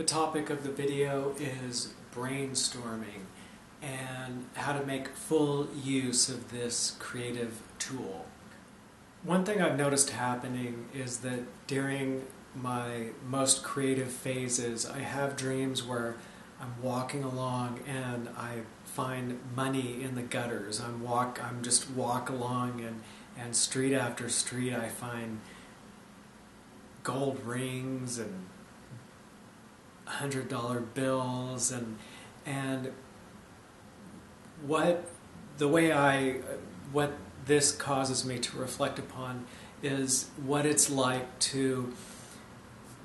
The topic of the video is brainstorming and how to make full use of this creative tool. One thing I've noticed happening is that during my most creative phases, I have dreams where I'm walking along and I find money in the gutters. I'm just walk along and street after street I find gold rings and $100 bills and what this causes me to reflect upon is what it's like to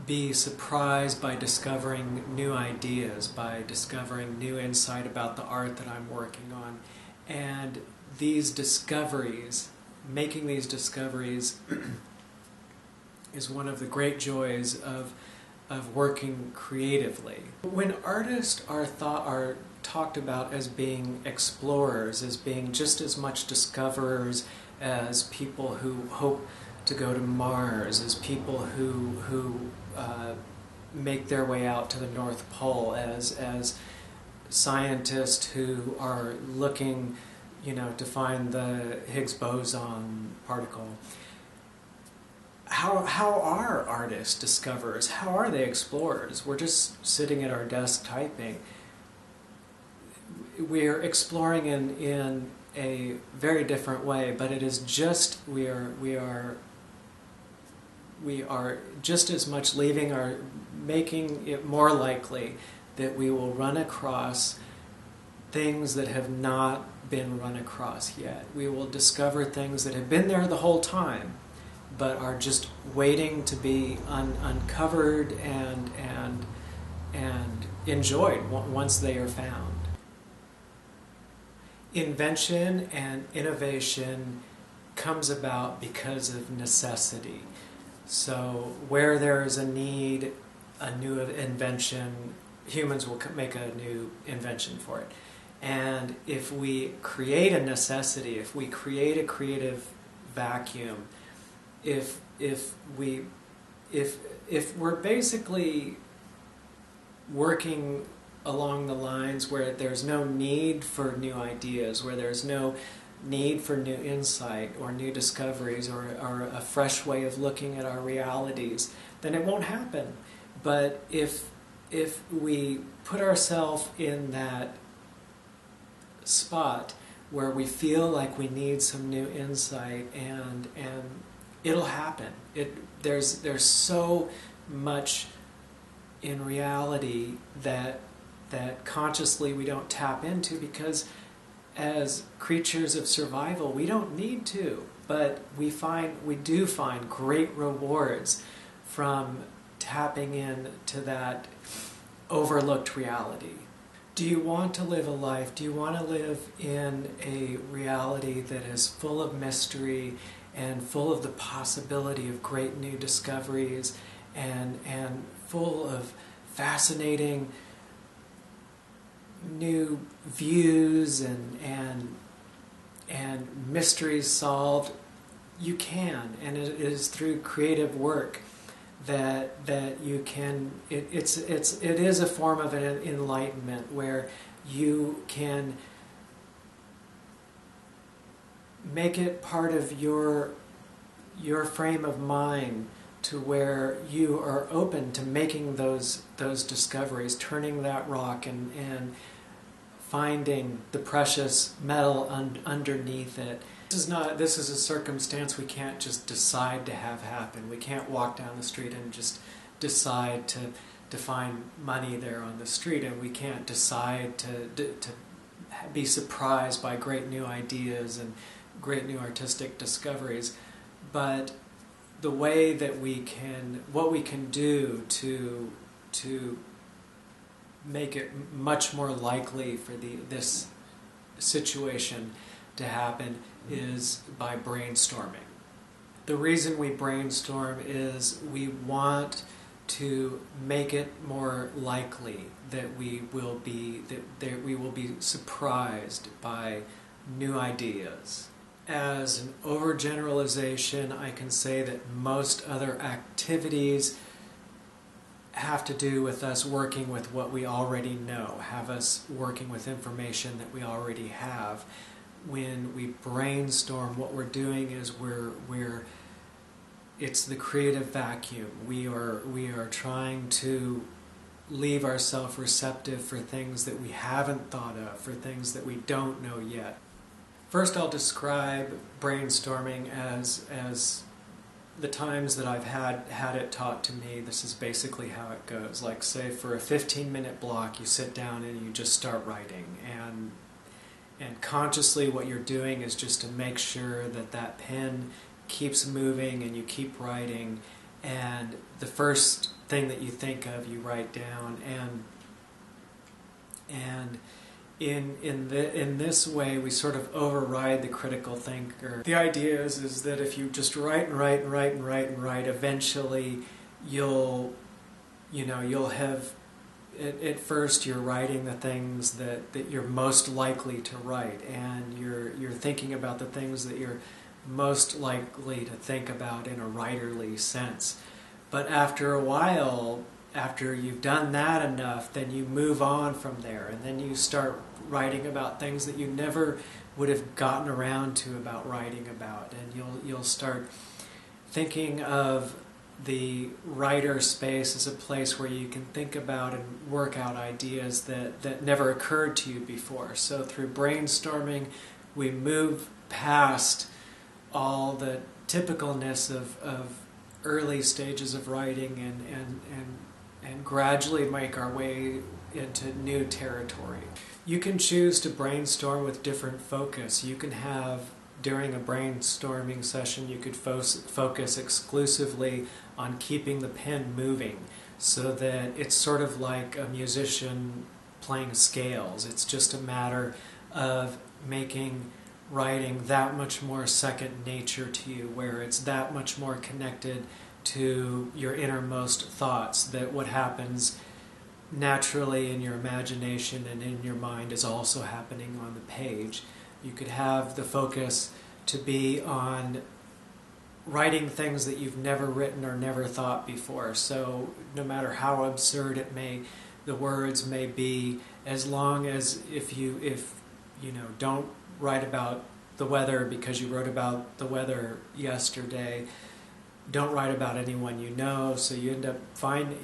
be surprised by discovering new ideas, by discovering new insight about the art that I'm working on. And these discoveries, making these discoveries is one of the great joys of working creatively. When artists are talked about as being explorers, as being just as much discoverers as people who hope to go to Mars, as people who make their way out to the North Pole, as scientists who are looking, to find the Higgs boson particle. How are artists discoverers? How are they explorers? We're just sitting at our desk typing. We're exploring in a very different way, but it is just we are just as much making it more likely that we will run across things that have not been run across yet. We will discover things that have been there the whole time, but are just waiting to be uncovered and enjoyed once they are found. Invention and innovation comes about because of necessity. So where there is a need, a new invention, humans will make a new invention for it. And if we create a necessity, if we create a creative vacuum, if we're basically working along the lines where there's no need for new ideas, where there's no need for new insight or new discoveries or a fresh way of looking at our realities, then it won't happen. But if we put ourselves in that spot where we feel like we need some new insight, and it'll happen. There's so much in reality that consciously we don't tap into, because as creatures of survival we don't need to, but we do find great rewards from tapping into that overlooked reality. Do you want to live a life? Do you want to live in a reality that is full of mystery and full of the possibility of great new discoveries and full of fascinating new views and mysteries solved? You can, and it is through creative work that you can. It is a form of an enlightenment where you can make it part of your frame of mind, to where you are open to making those discoveries, turning that rock and finding the precious metal underneath it. This is a circumstance we can't just decide to have happen. We can't walk down the street and just decide to find money there on the street, and we can't decide to be surprised by great new ideas and great new artistic discoveries. But the way that what we can do to make it much more likely for this situation to happen is by brainstorming. The reason we brainstorm is we want to make it more likely that we will be surprised by new ideas. As an overgeneralization, I can say that most other activities have to do with us working with what we already know, have us working with information that we already have. When we brainstorm, what we're doing is it's the creative vacuum. We are trying to leave ourselves receptive for things that we haven't thought of, for things that we don't know yet. First, I'll describe brainstorming as the times that I've had it taught to me. This is basically how it goes. Like, say, for a 15-minute block, you sit down and you just start writing, and consciously what you're doing is just to make sure that that pen keeps moving and you keep writing, and the first thing that you think of you write down, and in this way we sort of override the critical thinker. The idea is that if you just write and write and write and write and write, eventually you'll have, at first you're writing the things that you're most likely to write, and you're thinking about the things that you're most likely to think about in a writerly sense. But after a while, after you've done that enough, then you move on from there, and then you start writing about things that you never would have gotten around to about writing about, and you'll start thinking of the writer space as a place where you can think about and work out ideas that never occurred to you before. So through brainstorming, we move past all the typicalness of early stages of writing and gradually make our way into new territory. You can choose to brainstorm with different focus. You can have, during a brainstorming session, you could focus exclusively on keeping the pen moving, so that it's sort of like a musician playing scales. It's just a matter of making writing that much more second nature to you, where it's that much more connected to your innermost thoughts, that what happens naturally in your imagination and in your mind is also happening on the page. You could have the focus to be on writing things that you've never written or never thought before. So no matter how absurd the words may be, as long as if you don't write about the weather because you wrote about the weather yesterday, don't write about anyone you know, so you end up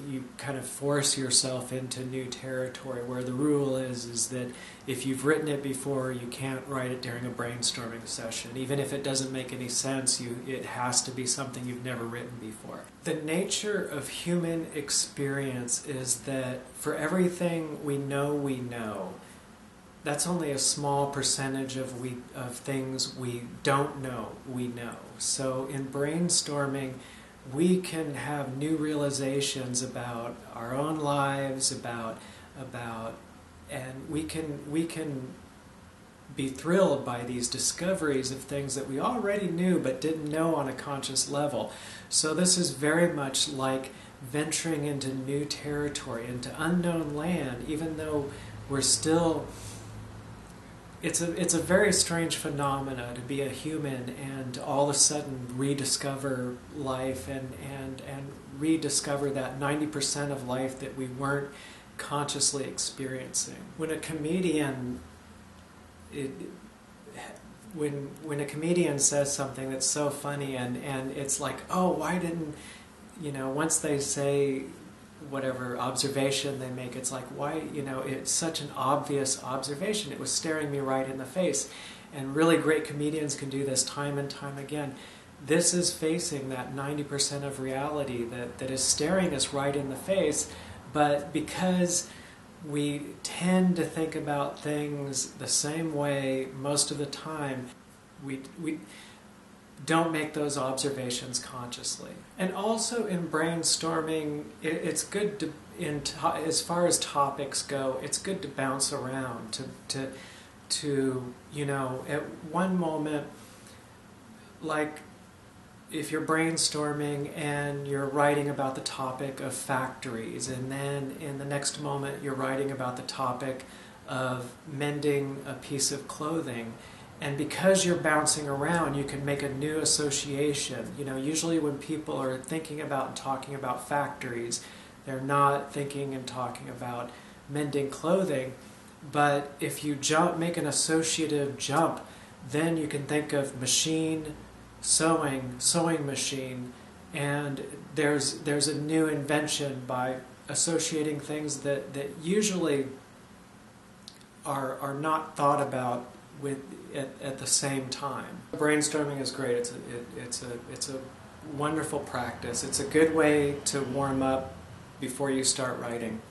you kind of force yourself into new territory, where the rule is that if you've written it before, you can't write it during a brainstorming session. Even if it doesn't make any sense, it has to be something you've never written before. The nature of human experience is that for everything we know, that's only a small percentage of things we don't know we know. So in brainstorming, we can have new realizations about our own lives, and we can be thrilled by these discoveries of things that we already knew but didn't know on a conscious level. So this is very much like venturing into new territory, into unknown land, even though we're still... It's a very strange phenomena to be a human and all of a sudden rediscover life and rediscover that 90% of life that we weren't consciously experiencing. When a comedian says something that's so funny and it's like, oh, why didn't, once they say whatever observation they make, it's like, why, it's such an obvious observation. It was staring me right in the face. And really great comedians can do this time and time again. This is facing that 90% of reality that is staring us right in the face, but because we tend to think about things the same way most of the time, we don't make those observations consciously. And also in brainstorming, it's good to, as far as topics go, it's good to bounce around, to at one moment, like if you're brainstorming and you're writing about the topic of factories, and then in the next moment you're writing about the topic of mending a piece of clothing. And because you're bouncing around, you can make a new association. Usually when people are thinking about and talking about factories, They're not thinking and talking about mending clothing. But if you make an associative jump, then you can think of machine, sewing machine, and there's a new invention by associating things that usually are not thought about at the same time. Brainstorming is great. It's a wonderful practice. It's a good way to warm up before you start writing.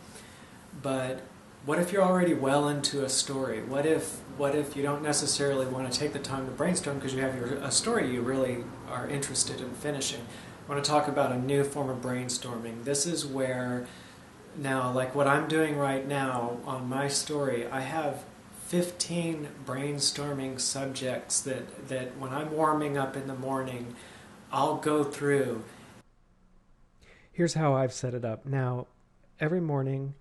But what if you're already well into a story? What if you don't necessarily want to take the time to brainstorm because you have a story you really are interested in finishing? I want to talk about a new form of brainstorming. This is where, now, like what I'm doing right now on my story, I have 15 brainstorming subjects that when I'm warming up in the morning, I'll go through. Here's how I've set it up. Now, every morning,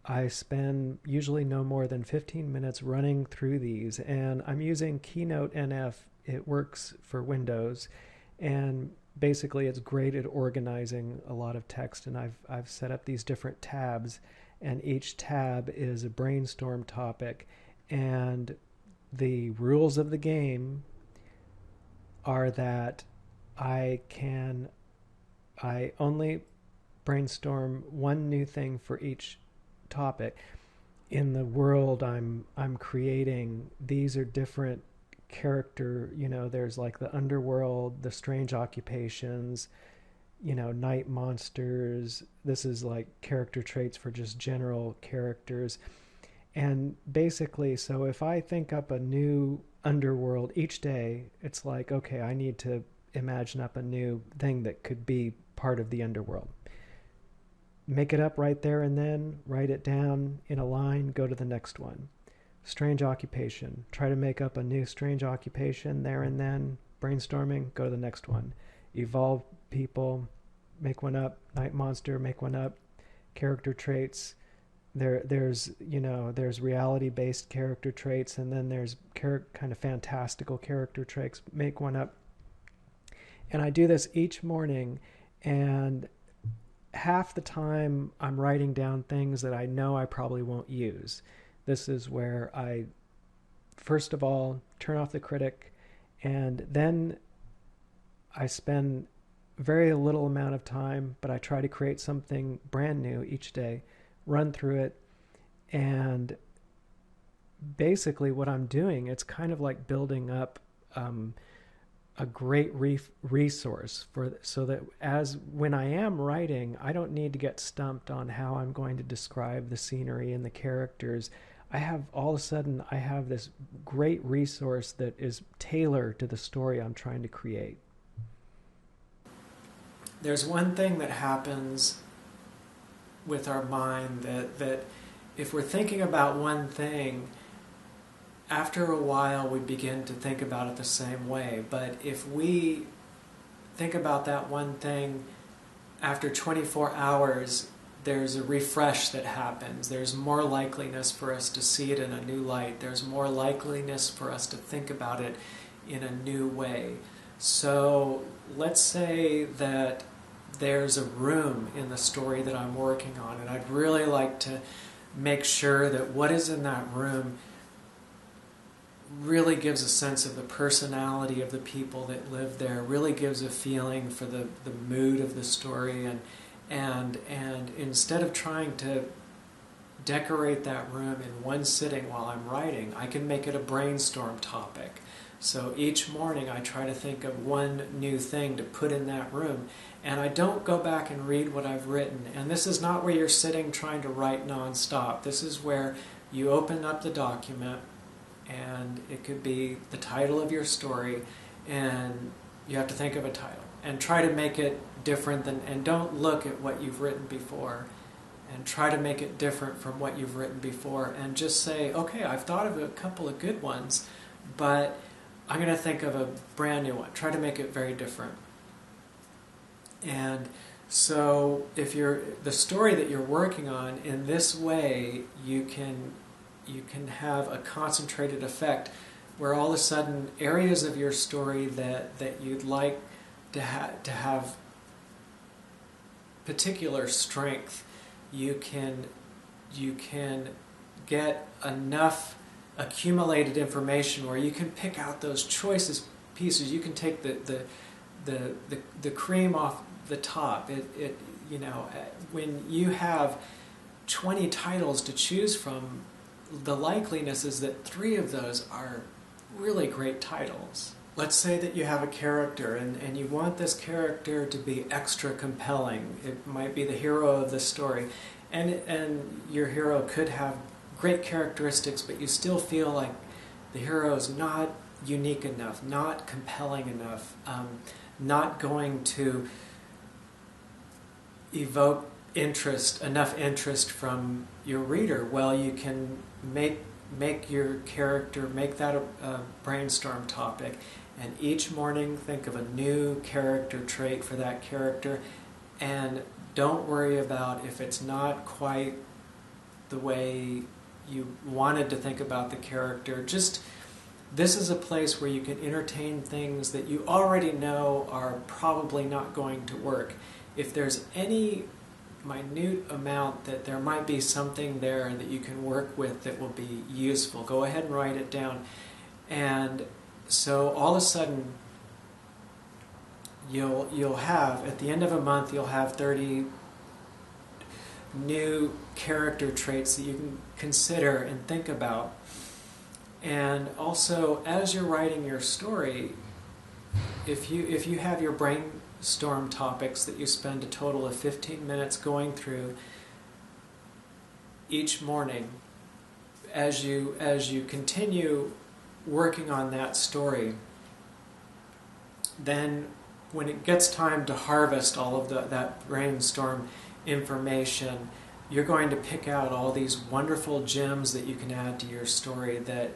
I spend usually no more than 15 minutes running through these, and I'm using Keynote NF. It works for Windows, and basically it's great at organizing a lot of text, and I've set up these different tabs, and each tab is a brainstorm topic, and the rules of the game are that I only brainstorm one new thing for each topic. In the world I'm creating, these are different character, there's like the underworld, the strange occupations, night monsters. This is like character traits for just general characters. And basically, so if I think up a new underworld each day, it's like, okay, I need to imagine up a new thing that could be part of the underworld. Make it up right there and then, write it down in a line, go to the next one. Strange occupation. Try to make up a new strange occupation there and then. Brainstorming, go to the next one. Evolve people, make one up. Night monster, make one up. Character traits. There's reality-based character traits, and then there's kind of fantastical character traits. Make one up. And I do this each morning, and half the time I'm writing down things that I know I probably won't use. This is where I, first of all, turn off the critic, and then I spend very little amount of time, but I try to create something brand new each day, run through it, and basically what I'm doing, it's kind of like building up a great resource so that when I am writing, I don't need to get stumped on how I'm going to describe the scenery and the characters. All of a sudden I have this great resource that is tailored to the story I'm trying to create. There's one thing that happens with our mind that if we're thinking about one thing, after a while we begin to think about it the same way. But if we think about that one thing after 24 hours, there's a refresh that happens. There's more likeliness for us to see it in a new light. There's more likeliness for us to think about it in a new way. So let's say that there's a room in the story that I'm working on, and I'd really like to make sure that what is in that room really gives a sense of the personality of the people that live there, really gives a feeling for the mood of the story, and instead of trying to decorate that room in one sitting while I'm writing, I can make it a brainstorm topic. So each morning I try to think of one new thing to put in that room, and I don't go back and read what I've written. And this is not where you're sitting trying to write nonstop. This is where you open up the document, and it could be the title of your story, and you have to think of a title and try to make it different and don't look at what you've written before, and try to make it different from what you've written before, and just say, okay, I've thought of a couple of good ones, but I'm going to think of a brand new one. Try to make it very different. And so if the story that you're working on, in this way you can have a concentrated effect where all of a sudden areas of your story that you'd like to have particular strength you can get enough accumulated information where you can pick out those choicest pieces. You can take the cream off the top. When you have 20 titles to choose from, the likeliness is that 3 of those are really great titles. Let's say that you have a character and you want this character to be extra compelling. It might be the hero of the story, and your hero could have great characteristics, but you still feel like the hero is not unique enough, not compelling enough, not going to evoke enough interest from your reader. Well, you can make your character, make that a brainstorm topic, and each morning think of a new character trait for that character, and don't worry about if it's not quite the way you wanted to think about the character. This is a place where you can entertain things that you already know are probably not going to work. If there's any minute amount that there might be something there that you can work with that will be useful, go ahead and write it down. And so all of a sudden you'll have, at the end of a month, you'll have 30 new character traits that you can consider and think about. And also, as you're writing your story, if you have your brainstorm topics that you spend a total of 15 minutes going through each morning, as you continue working on that story, then when it gets time to harvest all of that brainstorm information, you're going to pick out all these wonderful gems that you can add to your story that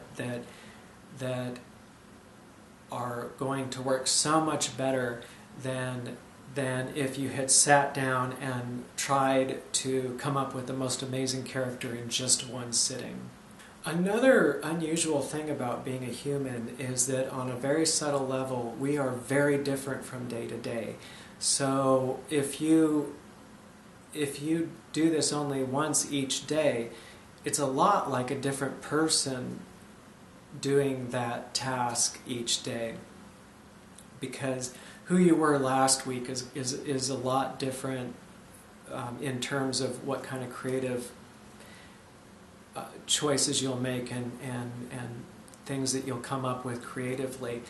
are going to work so much better than if you had sat down and tried to come up with the most amazing character in just one sitting. Another unusual thing about being a human is that on a very subtle level, we are very different from day to day. So if you do this only once each day, it's a lot like a different person doing that task each day, because who you were last week is a lot different in terms of what kind of creative choices you'll make and things that you'll come up with creatively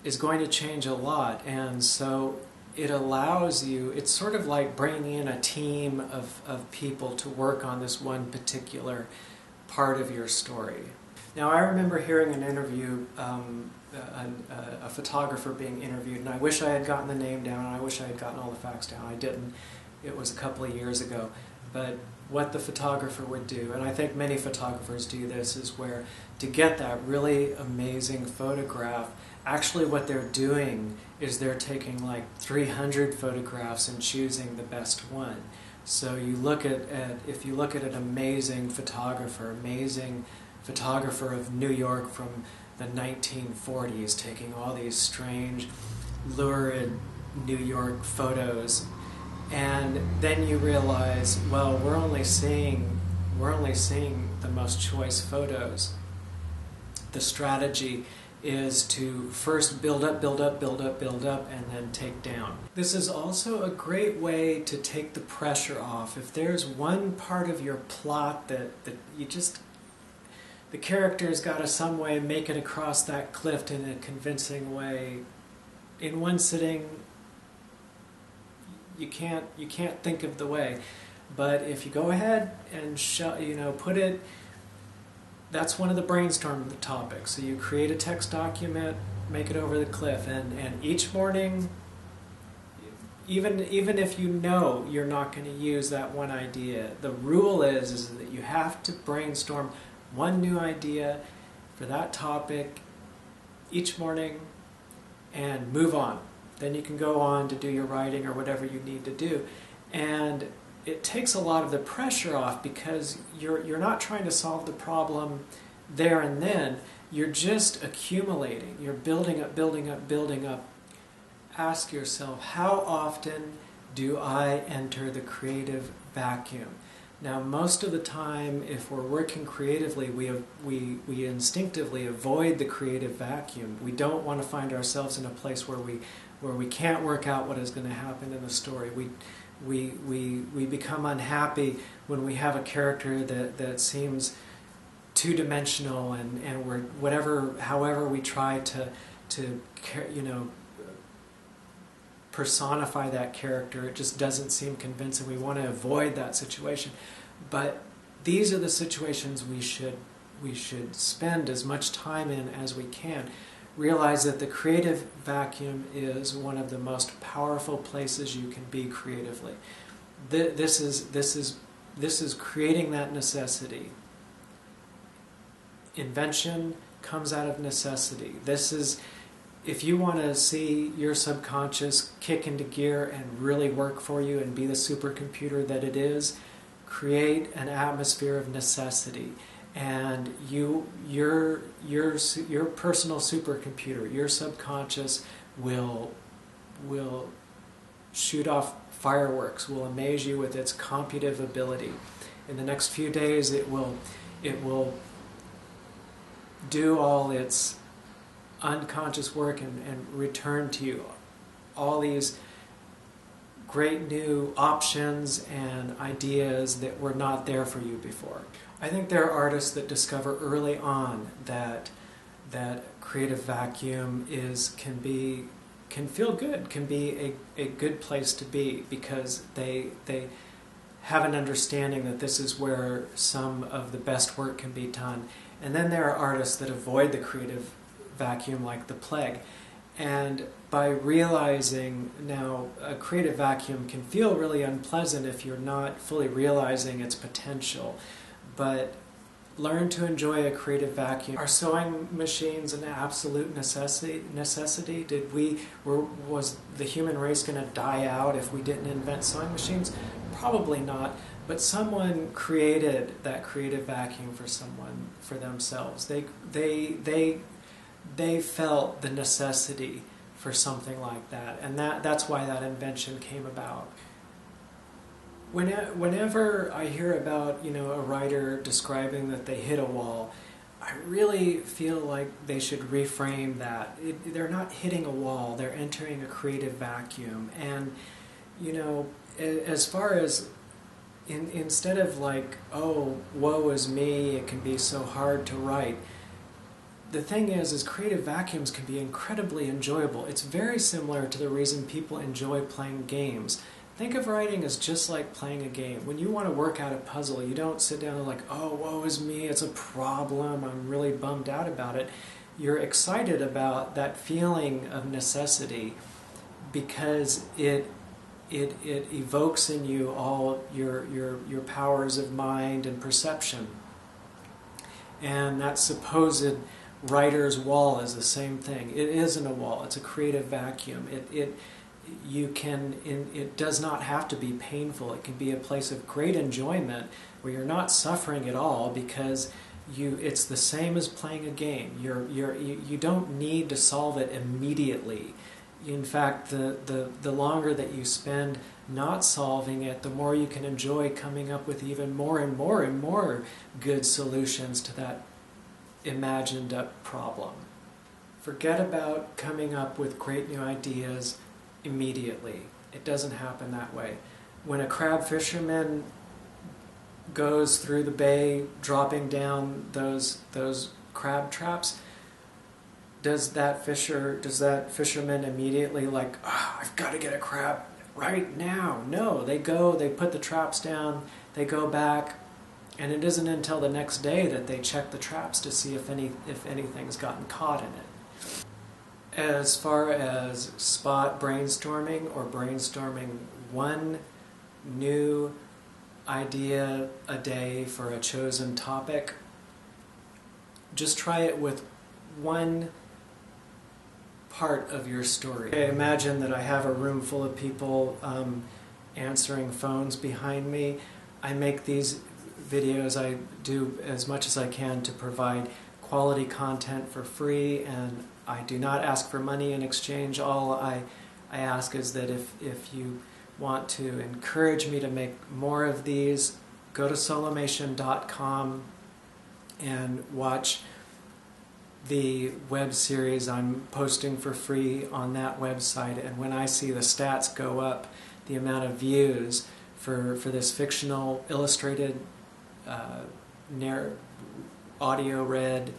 is going to change a lot. And so it allows you, it's sort of like bringing in a team of people to work on this one particular part of your story. Now, I remember hearing an interview, a photographer being interviewed, and I wish I had gotten the name down, and I wish I had gotten all the facts down. I didn't. It was a couple of years ago. But what the photographer would do, and I think many photographers do this, is where to get that really amazing photograph, actually what they're doing is they're taking like 300 photographs and choosing the best one. So you look at if you look at an amazing photographer of New York from the 1940s, taking all these strange, lurid New York photos, and then you realize, well, we're only seeing the most choice photos. The strategy is to first build up, and then take down. This is also a great way to take the pressure off. If there's one part of your plot that you just, the character's got to some way make it across that cliff in a convincing way, in one sitting, you can't think of the way. But if you go ahead and put it, that's one of the brainstorm topics. So you create a text document, make it over the cliff, and each morning, even if you know you're not going to use that one idea, the rule is that you have to brainstorm one new idea for that topic each morning and move on. Then you can go on to do your writing or whatever you need to do. And it takes a lot of the pressure off, because you're not trying to solve the problem there and then. You're just accumulating. You're building up. Ask yourself, how often do I enter the creative vacuum? Now, most of the time, if we're working creatively, we instinctively avoid the creative vacuum. We don't want to find ourselves in a place where we can't work out what is going to happen in the story. We become unhappy when we have a character that seems two-dimensional, and we're however we try to personify that character, it just doesn't seem convincing. We want to avoid that situation. But these are the situations we should spend as much time in as we can. Realize that the creative vacuum is one of the most powerful places you can be creatively. This is creating that necessity. Invention comes out of necessity. This is, if you want to see your subconscious kick into gear and really work for you and be the supercomputer that it is, create an atmosphere of necessity. And your personal supercomputer, your subconscious, will shoot off fireworks, will amaze you with its computive ability. In the next few days, it will do all its unconscious work and return to you all these great new options and ideas that were not there for you before. I think there are artists that discover early on that creative vacuum can feel good, can be a good place to be, because they have an understanding that this is where some of the best work can be done. And then there are artists that avoid the creative vacuum like the plague. And by realizing now a creative vacuum can feel really unpleasant if you're not fully realizing its potential, but learn to enjoy a creative vacuum. Are sewing machines an absolute necessity? Was the human race going to die out if we didn't invent sewing machines? Probably not. But someone created that creative vacuum for themselves. They felt the necessity for something like that, and that's why that invention came about. Whenever I hear about a writer describing that they hit a wall, I really feel like they should reframe that. They're not hitting a wall; they're entering a creative vacuum. And as far as instead of like, oh, woe is me, it can be so hard to write. The thing is creative vacuums can be incredibly enjoyable. It's very similar to the reason people enjoy playing games. Think of writing as just like playing a game. When you want to work out a puzzle, you don't sit down and like, oh, woe is me, it's a problem, I'm really bummed out about it. You're excited about that feeling of necessity because it evokes in you all your powers of mind and perception. And that supposed writer's wall is the same thing. It isn't a wall, it's a creative vacuum. It does not have to be painful. It can be a place of great enjoyment where you're not suffering at all, because it's the same as playing a game. You don't need to solve it immediately. In fact, the longer that you spend not solving it, the more you can enjoy coming up with even more and more and more good solutions to that imagined up problem. Forget about coming up with great new ideas immediately. It doesn't happen that way. When a crab fisherman goes through the bay dropping down those crab traps, does that fisherman immediately like, I've got to get a crab right now? No, they put the traps down, they go back, and it isn't until the next day that they check the traps to see if anything's gotten caught in it. As far as spot brainstorming or brainstorming one new idea a day for a chosen topic, just try it with one part of your story. I imagine that I have a room full of people answering phones behind me. I make these videos, I do as much as I can to provide quality content for free, and I do not ask for money in exchange. All I ask is that if you want to encourage me to make more of these, go to solomation.com and watch the web series I'm posting for free on that website. And when I see the stats go up, the amount of views for this fictional illustrated audio read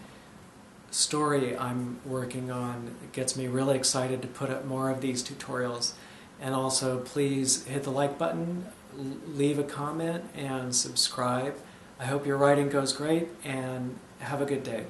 story I'm working on, it gets me really excited to put up more of these tutorials. And also, please hit the like button, leave a comment, and subscribe. I hope your writing goes great, and have a good day.